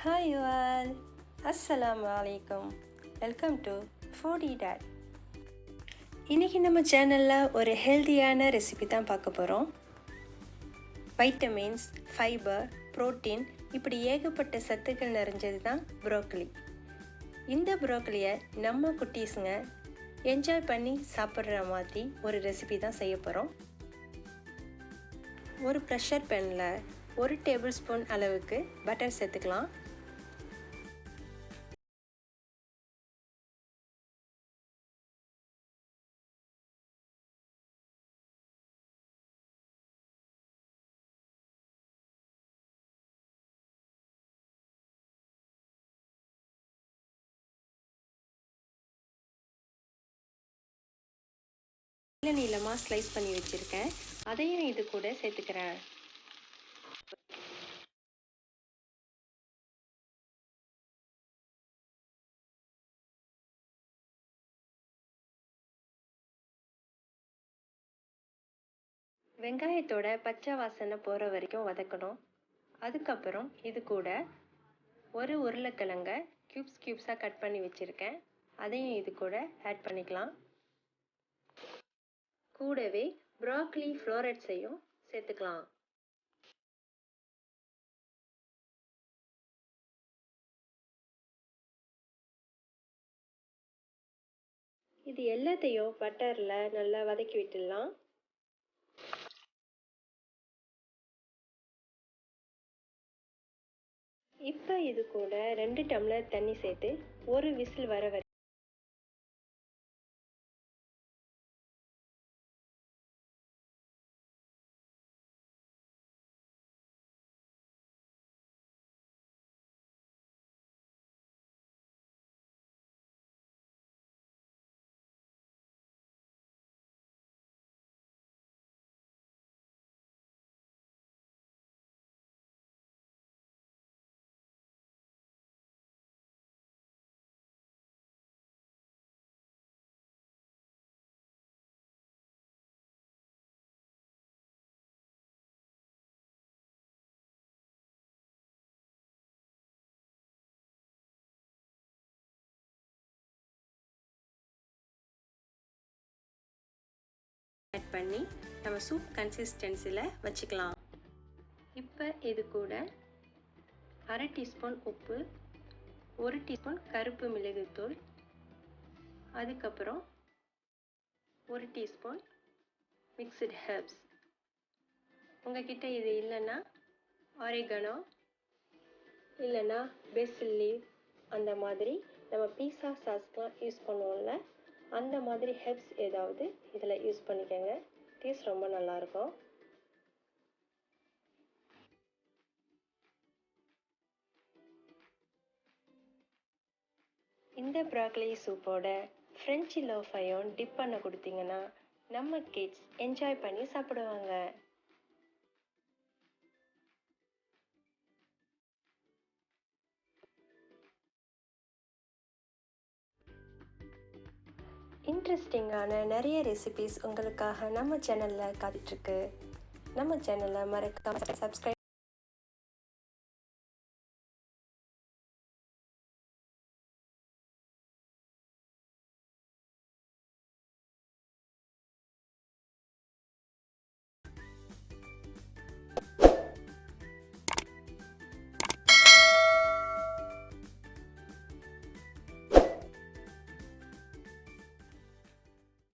Hi you all, Assalamu alaikum. Welcome to Foody Dot. இன்றைக்கி நம்ம சேனலில் ஒரு ஹெல்த்தியான ரெசிபி தான் பார்க்க போகிறோம். வைட்டமின்ஸ், ஃபைபர், புரோட்டீன் இப்படி ஏகப்பட்ட சத்துக்கள் நிறைஞ்சது தான் ப்ரோக்கலி. இந்த ப்ரோக்கலியை நம்ம குட்டீஸுங்க என்ஜாய் பண்ணி சாப்பிட்ற மாதிரி ஒரு ரெசிபி தான் செய்ய போகிறோம். ஒரு ப்ரெஷர் பேனில் 1 டேபிள் ஸ்பூன் அளவுக்கு பட்டர் சேர்த்துக்கலாம். நீளமாக ஸ்லைஸ் பண்ணி வச்சுருக்கேன், அதையும் இது கூட சேர்த்துக்கிறேன். வெங்காயத்தோட பச்சை வாசனை போகிற வரைக்கும் வதக்கணும். அதுக்கப்புறம் இது கூட ஒரு உருளைக்கிழங்க க்யூப்ஸாக கட் பண்ணி வச்சுருக்கேன், அதையும் இது கூட ஆட் பண்ணிக்கலாம். கூடவே ப்ரோக்கலி ஃப்ளோரட்ஸையும் சேர்த்துக்கலாம். இது எல்லாத்தையும் பட்டரில் நல்லா வதக்கி விட்டுடலாம். இப்போ இது கூட 2 டம்ளர் தண்ணி சேர்த்து ஒரு விசில் வர வரை ஆட் பண்ணி நம்ம சூப் கன்சிஸ்டன்சியில் வச்சுக்கலாம். இப்போ இது கூட 1/2 டீஸ்பூன் உப்பு, 1 டீஸ்பூன் கருப்பு மிளகுத்தூள், அதுக்கப்புறம் 1 டீஸ்பூன் மிக்சட் ஹெர்ப்ஸ். உங்ககிட்ட இது இல்லைன்னா ஆரிகனோ இல்லைன்னா பெசில் லீவ், அந்த மாதிரி நம்ம பீஸா சாஸ்க்கெலாம் யூஸ் பண்ணுவோம்ல, அந்த மாதிரி ஹெர்ப்ஸ் ஏதாவது இதில் யூஸ் பண்ணிக்கோங்க. டேஸ்ட் ரொம்ப நல்லாயிருக்கும். இந்த ப்ரோக்கலி சூப்போட ஃப்ரெஞ்ச் லோஃபையும் டிப் பண்ண கொடுத்தீங்கன்னா நம்ம கிட்ஸ் என்ஜாய் பண்ணி சாப்பிடுவாங்க. இன்ட்ரெஸ்டிங்கான நிறைய ரெசிபீஸ் உங்களுக்காக நம்ம சேனலில் காத்துட்ருக்கு. நம்ம சேனலை மறக்காம சப்ஸ்கிரைப்